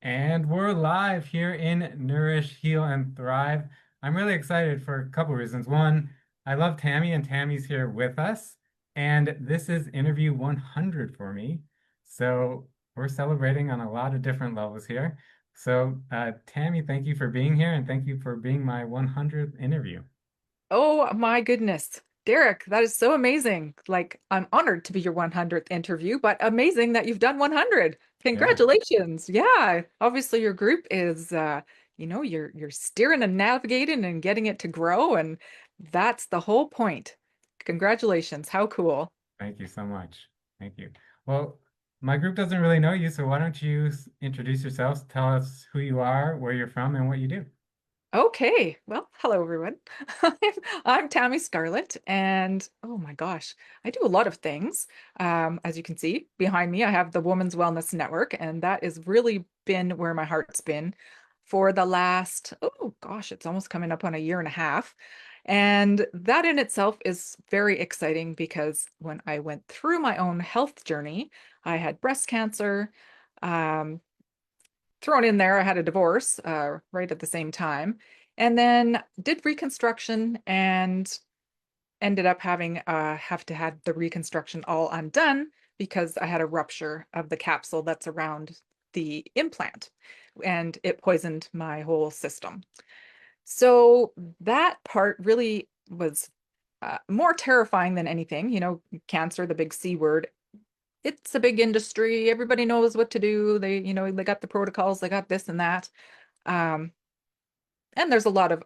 And we're live here in Nourish, Heal, and Thrive. I'm really excited for a couple reasons. One, I love Tammy, and Tammy's here with us. And this is interview 100 for me. So we're celebrating on a lot of different levels here. So, Tammy, thank you for being here, and thank you for being my 100th interview. Oh my goodness. Derek, that is so amazing. Like, I'm honored to be your 100th interview, but amazing that you've done 100. Yeah. Congratulations. Yeah, obviously your group is you're steering and navigating and getting it to grow, and that's the whole point. Congratulations. How cool. Thank you so much. Thank you. Well, my group doesn't really know you, so why don't you introduce yourselves, tell us who you are, where you're from, and what you do. Okay. Well, hello everyone. I'm Tammy Scarlett, and oh my gosh, I do a lot of things. As you can see behind me, I have the Women's Wellness Network, and that has really been where my heart's been for the last, oh gosh, it's almost coming up on a year and a half. And that in itself is very exciting because when I went through my own health journey, I had breast cancer. Um, Thrown in there, I had a divorce right at the same time, and then did reconstruction and ended up having have to had the reconstruction all undone because I had a rupture of the capsule that's around the implant, and it poisoned my whole system. So that part really was more terrifying than anything. Cancer, the big C word, it's a big industry. Everybody knows what to do. They got the protocols, they got this and that. Um, and there's a lot of,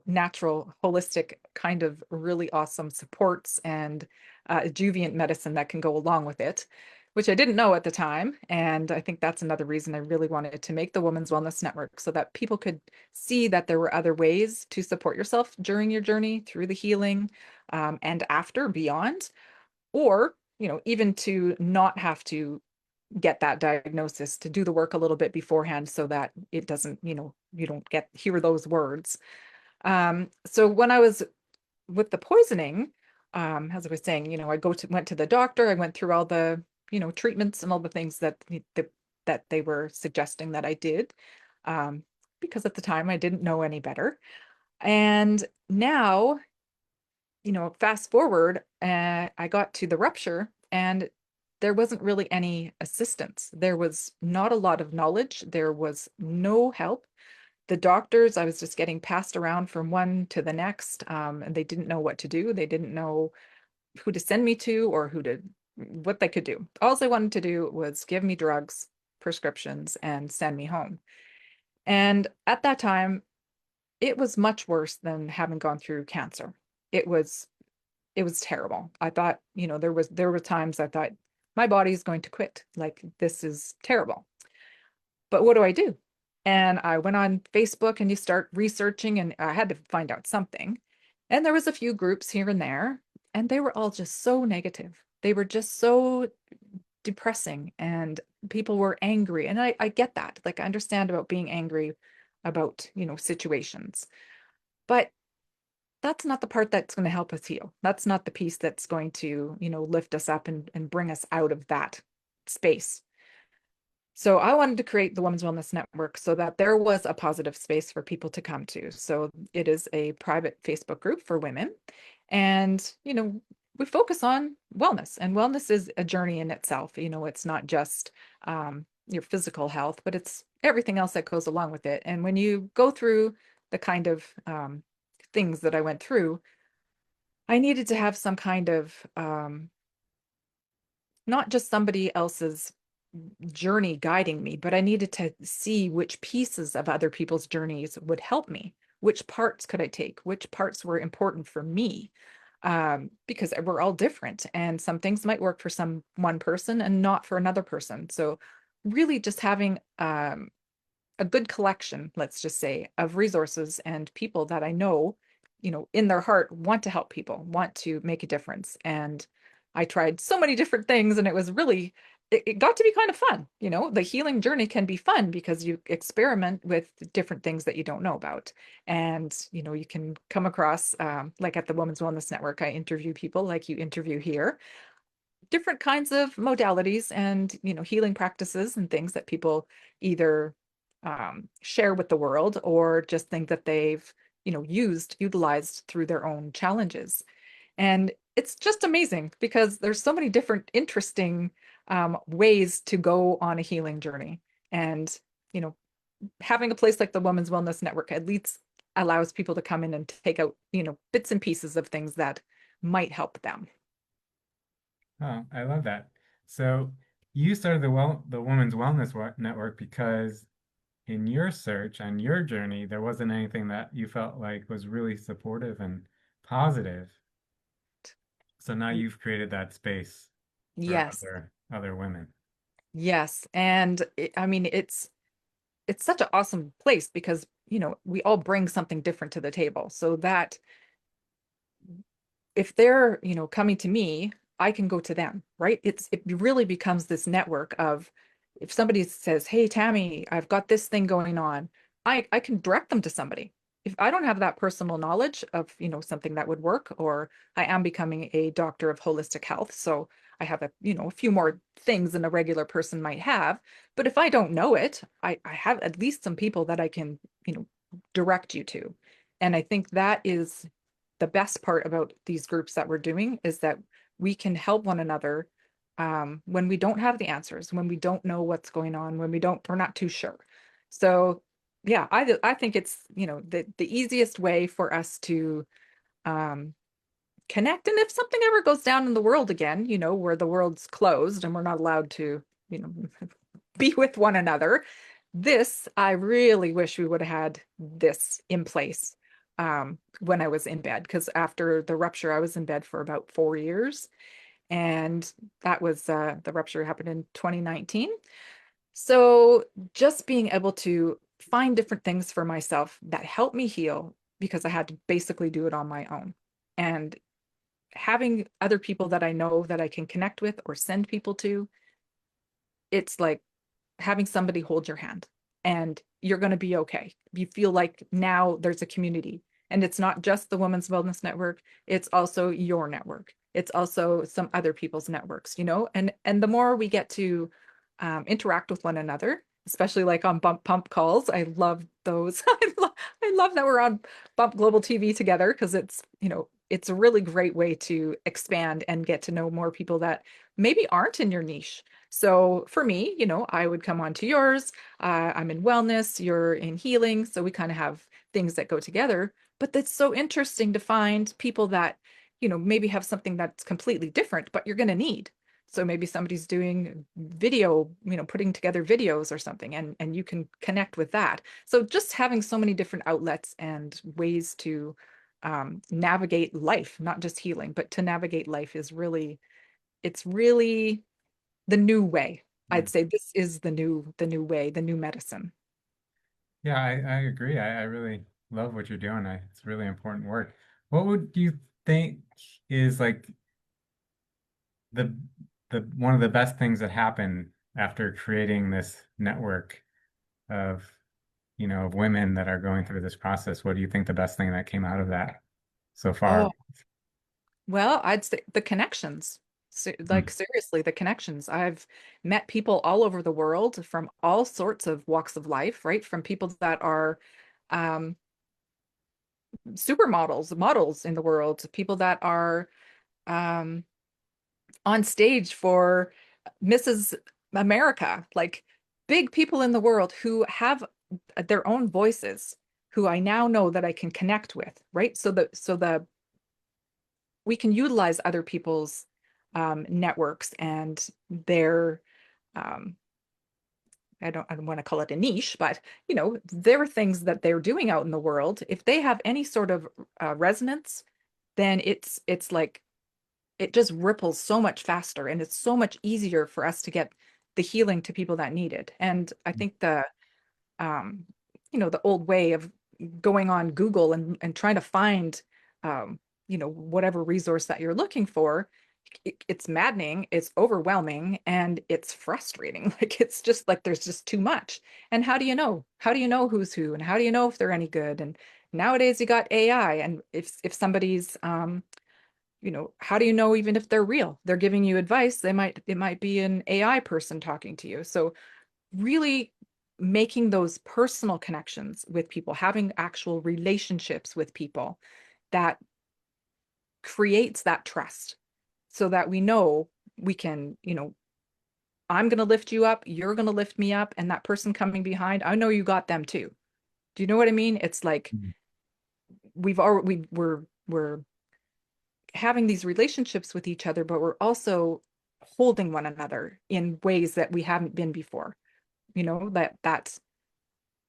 natural, holistic kind of really awesome supports and adjuvant medicine that can go along with it, which I didn't know at the time. And I think that's another reason I really wanted to make the Women's Wellness Network so that people could see that there were other ways to support yourself during your journey through the healing, and after, beyond, or, even to not have to get that diagnosis, to do the work a little bit beforehand so that it doesn't, you don't hear those words. So when I was with the poisoning, as I was saying, went to the doctor, I went through all the, treatments and all the things that they were suggesting that I did, um, because at the time I didn't know any better. And now, fast forward, I got to the rupture, and there wasn't really any assistance. There was not a lot of knowledge. There was no help. The doctors, I was just getting passed around from one to the next, and they didn't know what to do. They didn't know who to send me to or what they could do. All they wanted to do was give me drugs, prescriptions, and send me home. And at that time, it was much worse than having gone through cancer. It was it was terrible. I thought, there were times I thought my body is going to quit. Like, this is terrible. But what do I do? And I went on Facebook, and you start researching, and I had to find out something. And there was a few groups here and there, and they were all just so negative. They were just so depressing, and people were angry. And I get that. Like, I understand about being angry about, situations. But that's not the part that's going to help us heal. That's not the piece that's going to, lift us up and bring us out of that space. So I wanted to create the Women's Wellness Network so that there was a positive space for people to come to. So it is a private Facebook group for women. And, we focus on wellness, and wellness is a journey in itself. It's not just your physical health, but it's everything else that goes along with it. And when you go through the kind of things that I went through, I needed to have some kind of not just somebody else's journey guiding me, but I needed to see which pieces of other people's journeys would help me. Which parts could I take? Which parts were important for me? Because we're all different, and some things might work for some one person and not for another person. So, really, just having a good collection, let's just say, of resources and people that I know, in their heart want to help people, want to make a difference. And I tried so many different things, and it got to be kind of fun. The healing journey can be fun because you experiment with different things that you don't know about. And, you can come across, like at the Women's Wellness Network, I interview people like you interview here, different kinds of modalities and, healing practices and things that people either share with the world or just think that they've, utilized through their own challenges. And it's just amazing because there's so many different interesting ways to go on a healing journey. And, you know, having a place like the Women's Wellness Network at least allows people to come in and take out, bits and pieces of things that might help them. Oh, I love that. So you started the Women's Network because in your search on your journey, there wasn't anything that you felt like was really supportive and positive. So now you've created that space for Yes. other women. Yes. And I mean, it's such an awesome place because, we all bring something different to the table. So that if they're, coming to me, I can go to them, right? It really becomes this network of if somebody says, "Hey, Tammy, I've got this thing going on," I can direct them to somebody. If I don't have that personal knowledge of, something that would work, or I am becoming a doctor of holistic health, so I have a few more things than a regular person might have. But if I don't know it, I have at least some people that I can, direct you to. And I think that is the best part about these groups that we're doing is that we can help one another when we don't have the answers, when we don't know what's going on, when we're not too sure. So yeah, I think it's, the easiest way for us to um, connect. And if something ever goes down in the world again, where the world's closed and we're not allowed to, be with one another. I really wish we would have had this in place when I was in bed, because after the rupture, I was in bed for about 4 years. And that was the rupture happened in 2019. So just being able to find different things for myself that helped me heal because I had to basically do it on my own. And having other people that I know that I can connect with or send people to, it's like having somebody hold your hand and you're going to be okay. You feel like now there's a community and it's not just the Women's Wellness Network, it's also your network. It's also some other people's networks, and the more we get to interact with one another, especially like on Bump Pump calls. I love those. I love that we're on Bump Global TV together because it's a really great way to expand and get to know more people that maybe aren't in your niche. So for me, I would come on to yours. I'm in wellness, you're in healing. So we kind of have things that go together. But that's so interesting to find people that, maybe have something that's completely different, but you're going to need. So maybe somebody's doing video, putting together videos or something, and you can connect with that. So just having so many different outlets and ways to navigate life, not just healing, but to navigate life it's really the new way. I'd Mm. say this is the new way, the new medicine. Yeah, I agree. I really love what you're doing. It's really important work. What would you think is like the the one of the best things that happened after creating this network of, of women that are going through this process? What do you think the best thing that came out of that so far? Oh, well, I'd say the connections. Like Mm. seriously, the connections. I've met people all over the world from all sorts of walks of life, right? From people that are um, supermodels, models in the world, to people that are um, on stage for Mrs. America, like big people in the world who have their own voices, who I now know that I can connect with, right? So the we can utilize other people's networks and their um, I don't want to call it a niche, but there are things that they're doing out in the world. If they have any sort of resonance, then it's like it just ripples so much faster and it's so much easier for us to get the healing to people that need it. And I think um, the old way of going on Google and trying to find, whatever resource that you're looking for, it's maddening, it's overwhelming, and it's frustrating. Like it's just like there's just too much. And how do you know? How do you know who's who? And how do you know if they're any good? And nowadays you got AI, and if somebody's how do you know even if they're real? They're giving you advice. It might be an AI person talking to you. So really making those personal connections with people, having actual relationships with people that creates that trust so that we know we can, I'm going to lift you up, you're going to lift me up, and that person coming behind, I know you got them too. Do you know what I mean? It's like Mhm. we're having these relationships with each other, but we're also holding one another in ways that we haven't been before.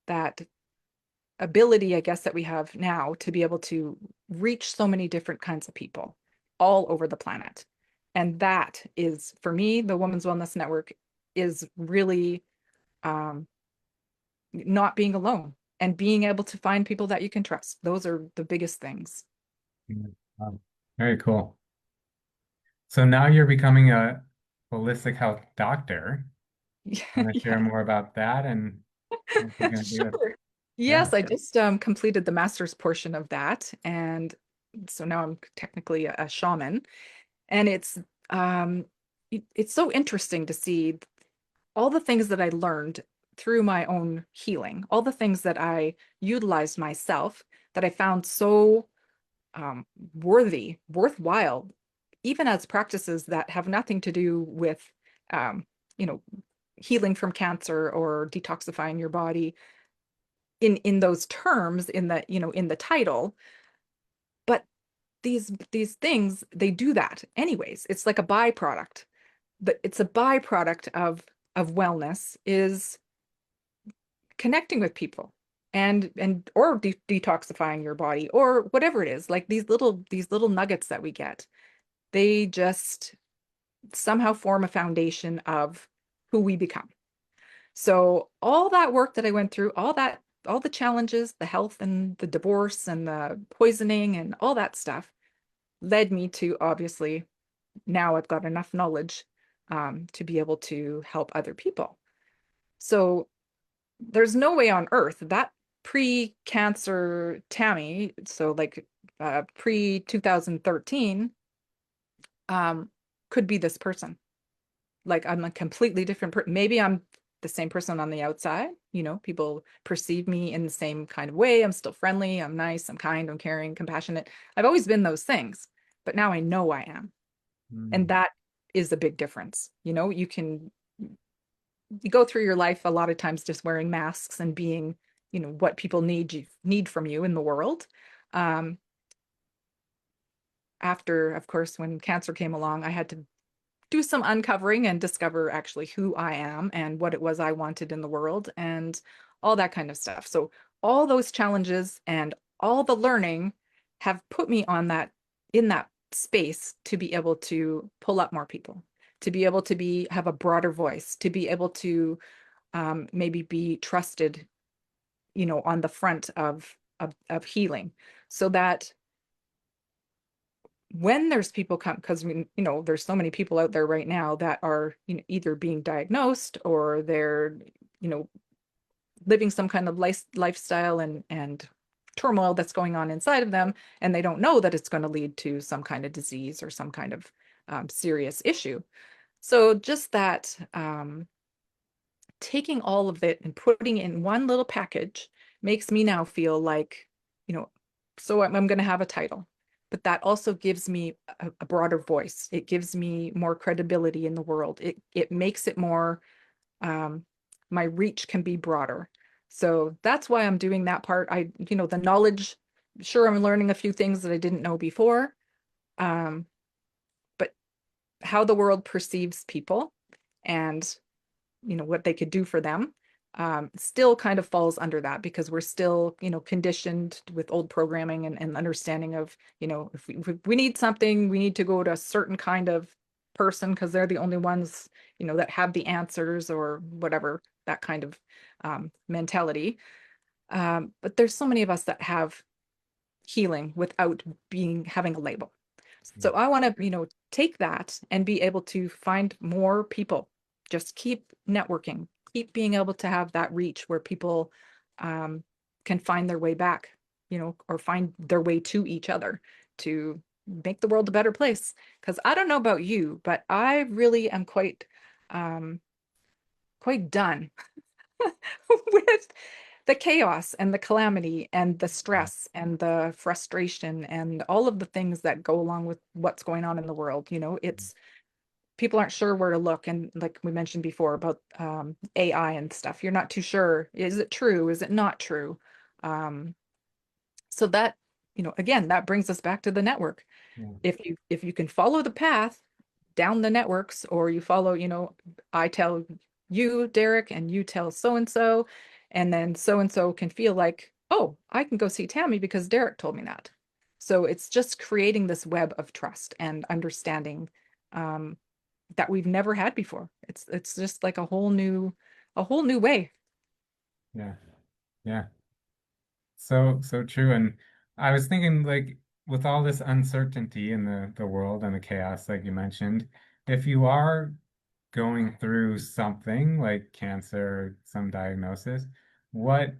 That ability, I guess, that we have now to be able to reach so many different kinds of people all over the planet. And that is, for me, the Women's Wellness Network is really um, not being alone and being able to find people that you can trust. Those are the biggest things. Yeah. Wow. Very cool. So now you're becoming a holistic health doctor. Want to share Yeah, more about that and what you're going to do? sure. Yeah. Yes, I just completed the master's portion of that. And so now I'm technically a shaman. And um, it's so interesting to see all the things that I learned through my own healing, all the things that I utilized myself that I found so um, worthwhile, even as practices that have nothing to do with, um, you know, healing from cancer or detoxifying your body in those terms in the title. But these things, they do that anyways. It's like a byproduct. It's a byproduct of wellness is connecting with people and or detoxifying your body or whatever it is. Like these little nuggets that we get, they just somehow form a foundation of who we become. So all that work that I went through, all the challenges, the health and the divorce and the poisoning and all that stuff led me to, obviously, now I've got enough knowledge to be able to help other people. So there's no way on earth that pre-cancer Tammy, so like pre 2013, um, could be this person. Like I'm a completely different person. Maybe I'm the same person on the outside. People perceive me in the same kind of way. I'm still friendly, I'm nice, I'm kind, I'm caring, compassionate. I've always been those things, but now I know I am. And Mm. that is a big difference. You go through your life a lot of times just wearing masks and being, what people need from you in the world. Um, After, of course, when cancer came along, I had to do some uncovering and discover actually who I am and what it was I wanted in the world and all that kind of stuff. So all those challenges and all the learning have put me on that in that space to be able to pull up more people, to be able to have a broader voice, to be able to maybe be trusted, on the front of healing, so that when there's people come, because there's so many people out there right now that are either being diagnosed or they're you know living some kind of lifestyle and turmoil that's going on inside of them, and they don't know that it's going to lead to some kind of disease or some kind of serious issue. So just that taking all of it and putting it in one little package makes me now feel like, you know, so I'm going to have a title, but that also gives me a broader voice. It gives me more credibility in the world. It makes it more, um, my reach can be broader. So that's why I'm doing that part. The knowledge, sure, I'm learning a few things that I didn't know before, um, but how the world perceives people and what they could do for them still kind of falls under that, because we're still conditioned with old programming and understanding of if we need something, we need to go to a certain kind of person because they're the only ones that have the answers or whatever, that kind of mentality. But there's so many of us that have healing without having a label. So I want to, take that and be able to find more people. Just keep networking, keep being able to have that reach where people um, can find their way back, or find their way to each other to make the world a better place. Because I don't know about you, but I really am quite done with the chaos and the calamity and the stress and the frustration and all of the things that go along with what's going on in the world. It's people aren't sure where to look. And like we mentioned before about AI and stuff, you're not too sure. Is it true? Is it not true? Um, so that, again, that brings us back to the network. Yeah. If you can follow the path down the networks, or you follow, I tell you, Derek, and you tell so and so can feel like, oh, I can go see Tammy because Derek told me that. So it's just creating this web of trust and understanding um, that we've never had before. It's just like a whole new way. Yeah. Yeah. So true. And I was thinking like with all this uncertainty in the world and the chaos, like you mentioned, if you are going through something like cancer, some diagnosis, what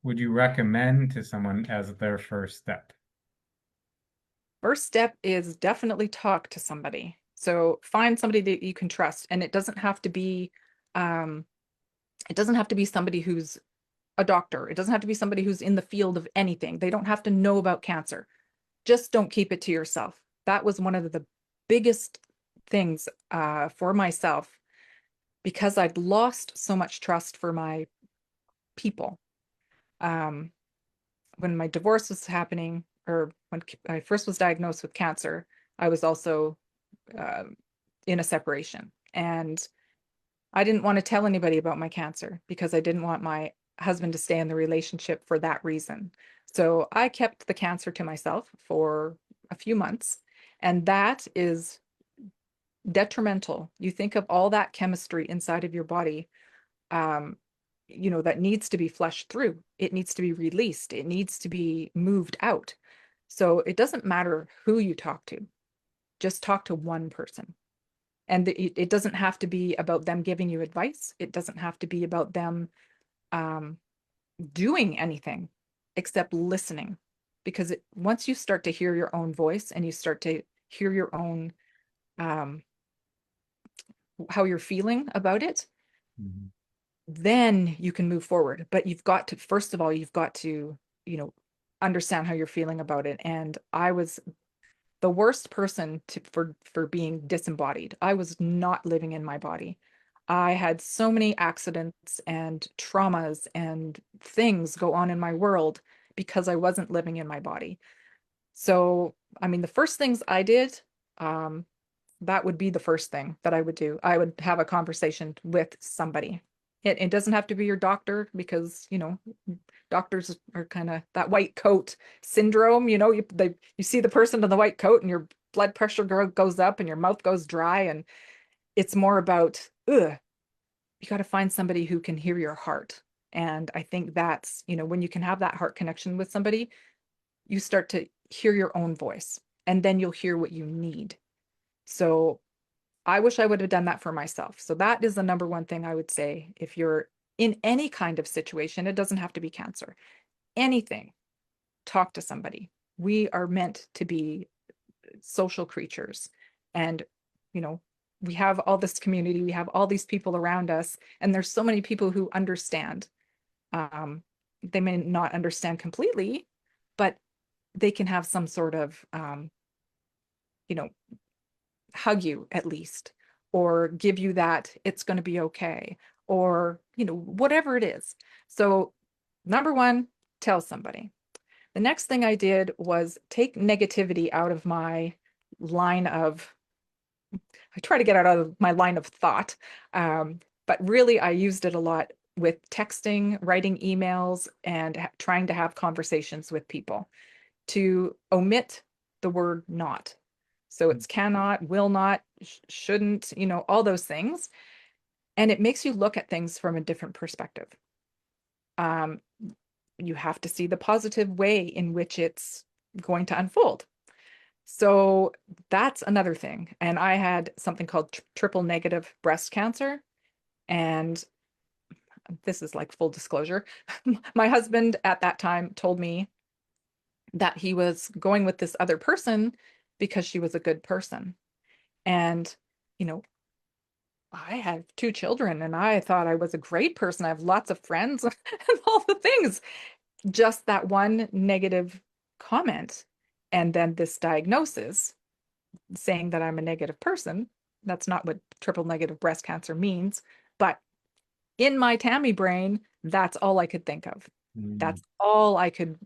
would you recommend to someone as their first step? First step is definitely talk to somebody. So find somebody that you can trust, and um, it doesn't have to be somebody who's a doctor. It doesn't have to be somebody who's in the field of anything. They don't have to know about cancer. Just don't keep it to yourself. That was one of the biggest things for myself because I'd lost so much trust for my people. Um, when my divorce was happening, or when I first was diagnosed with cancer, I was also uh, in a separation. And I didn't want to tell anybody about my cancer because I didn't want my husband to stay in the relationship for that reason. So I kept the cancer to myself for a few months, and that is detrimental. You think of all that chemistry inside of your body, um, that needs to be flushed through. It needs to be released. It needs to be moved out. So it doesn't matter who you talk to, just talk to one person. And it doesn't have to be about them giving you advice. It doesn't have to be about them um, doing anything except listening. Because once you start to hear your own voice and you start to hear your own, um, how you're feeling about it, Mhm. then you can move forward. But first of all, you've got to, you know, understand how you're feeling about it. And I was the worst person for being disembodied. I was not living in my body. I had so many accidents and traumas and things go on in my world because I wasn't living in my body. So, I mean, the first things I did, um, that would be the first thing that I would do. I would have a conversation with somebody. It doesn't have to be your doctor because, doctors are kind of that white coat syndrome. You see the person in the white coat and your blood pressure goes up and your mouth goes dry. And it's more about, you got to find somebody who can hear your heart. And I think that's, when you can have that heart connection with somebody, you start to hear your own voice and then you'll hear what you need. So I wish I would have done that for myself. So that is the number one thing I would say. If you're in any kind of situation, it doesn't have to be cancer, anything, talk to somebody. We are meant to be social creatures. And, you know, we have all this community, we have all these people around us, and there's so many people who understand. Um, they may not understand completely, but they can have some sort of, you know, hug you at least, or give you that it's going to be okay, or, whatever it is. So, number one, tell somebody. The next thing I did was take negativity out of my line of, I try to get out of my line of thought. But really, I used it a lot with texting, writing emails, and trying to have conversations with people to omit the word not. So it's cannot, will not, shouldn't, all those things. And it makes you look at things from a different perspective. Um, you have to see the positive way in which it's going to unfold. So that's another thing. And I had something called triple negative breast cancer. And this is like full disclosure. My husband at that time told me that he was going with this other person because she was a good person. And, you know, I have two children and I thought I was a great person. I have lots of friends and all the things. Just that one negative comment and then this diagnosis saying that I'm a negative person. That's not what triple negative breast cancer means. But in my Tammy brain, that's all I could think of. Mm. That's all I could,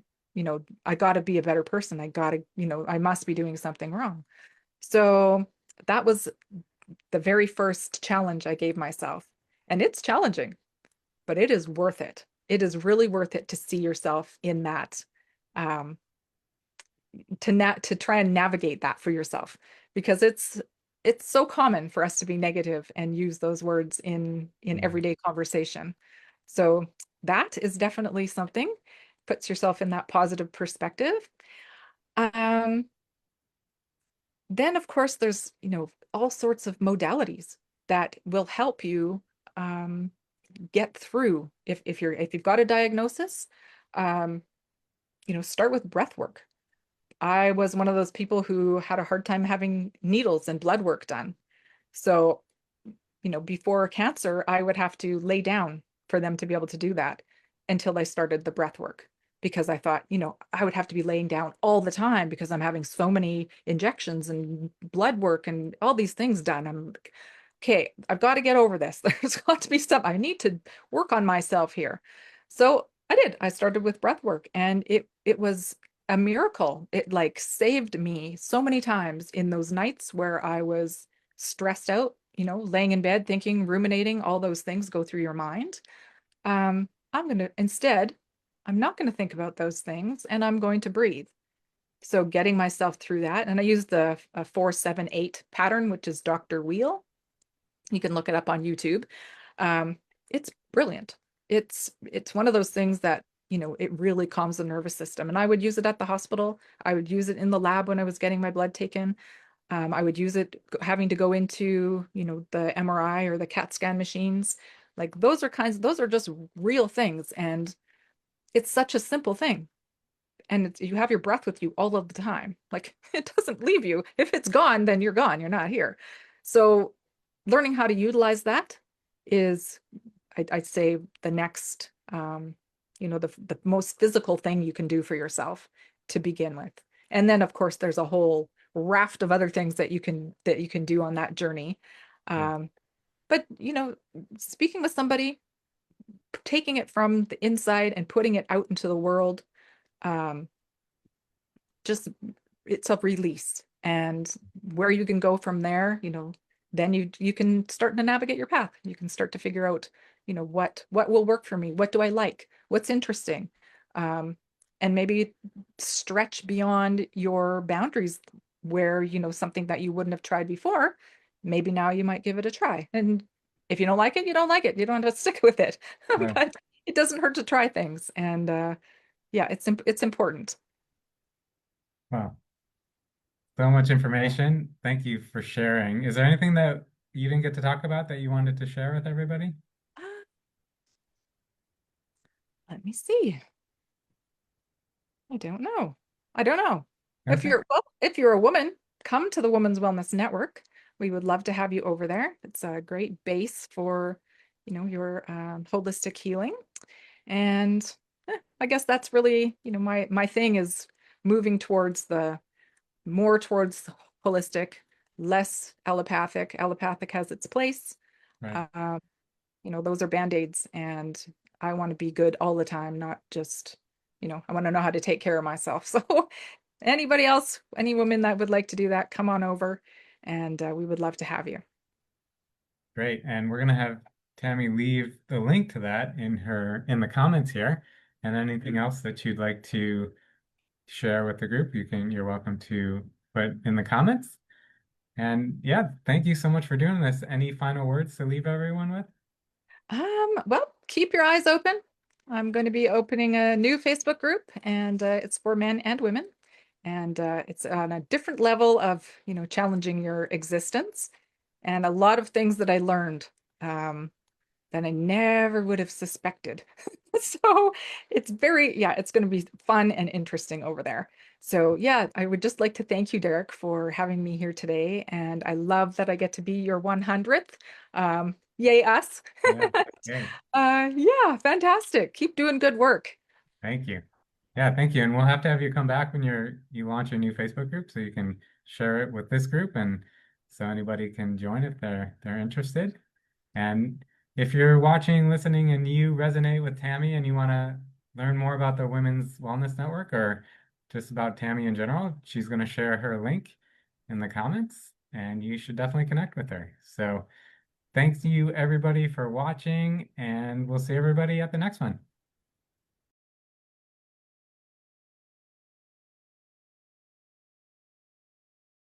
I got to be a better person. I got to, I must be doing something wrong. So that was the very first challenge I gave myself. And it's challenging, but it is worth it. It is really worth it to see yourself in that, um, to try and navigate that for yourself, because it's so common for us to be negative and use those words in Yeah. everyday conversation. So that is definitely something, puts yourself in that positive perspective. Um, then of course there's, all sorts of modalities that will help you um, get through if you've got a diagnosis. um, start with breath work. I was one of those people who had a hard time having needles and blood work done. So, before cancer, I would have to lay down for them to be able to do that until I started the breath work, because I thought, I would have to be laying down all the time because I'm having so many injections and blood work and all these things done. I'm like, okay, I've got to get over this. There's got to be stuff. I need to work on myself here. So I did. I started with breath work and it was a miracle. It like saved me so many times in those nights where I was stressed out, laying in bed, thinking, ruminating, all those things go through your mind. I'm going to instead, I'm not going to think about those things and I'm going to breathe. So getting myself through that. And I use the 4-7-8 pattern, which is Dr. Wheel. You can look it up on YouTube. Um, it's brilliant. It's one of those things that, it really calms the nervous system. And I would use it at the hospital. I would use it in the lab when I was getting my blood taken. I would use it having to go into, the MRI or the CAT scan machines. Like those are just real things. And it's such a simple thing. And you have your breath with you all of the time. Like it doesn't leave you. If it's gone, then you're gone. You're not here. So learning how to utilize that is, I'd say, the next, the most physical thing you can do for yourself to begin with. And then, of course, there's a whole raft of other things that you can do on that journey. Yeah. Um, but speaking with somebody, taking it from the inside and putting it out into the world, um, just it's a release. And where you can go from there, then you can start to navigate your path. You can start to figure out, what will work for me, what do I like, what's interesting, um, and maybe stretch beyond your boundaries where something that you wouldn't have tried before. Maybe now you might give it a try. And if you don't like it, you don't like it. You don't have to stick with it. Right. But it doesn't hurt to try things. And yeah, it's important. Wow. So much information. Thank you for sharing. Is there anything that you didn't get to talk about that you wanted to share with everybody? Uh, Let me see. I don't know. I don't know. Okay. If you're a woman, come to the Women's Wellness Network. We would love to have you over there. It's a great base for, your holistic healing. And I guess that's really, my thing is moving towards the more towards holistic, less allopathic. Allopathic has its place. Right. Uh, those are band-aids, and I want to be good all the time, not just, I want to know how to take care of myself. So anybody else, any woman that would like to do that, come on over and we would love to have you. Great. And we're gonna have Tammy leave the link to that in the comments here. And anything else that you'd like to share with the group, you're welcome to put in the comments. And yeah, thank you so much for doing this. Any final words to leave everyone with? Well, keep your eyes open. I'm going to be opening a new Facebook group, and it's for men and women. And it's on a different level of, challenging your existence and a lot of things that I learned um, that I never would have suspected. So it's going to be fun and interesting over there. So yeah, I would just like to thank you, Derek, for having me here today. And I love that I get to be your 100th. Yay us. Yeah. Yay. Yeah, fantastic. Keep doing good work. Thank you. Yeah, thank you. And we'll have to have you come back when you launch your new Facebook group so you can share it with this group and so anybody can join if they're interested. And if you're watching, listening, and you resonate with Tammy and you want to learn more about the Women's Wellness Network or just about Tammy in general, she's going to share her link in the comments and you should definitely connect with her. So thanks to you everybody for watching and we'll see everybody at the next one.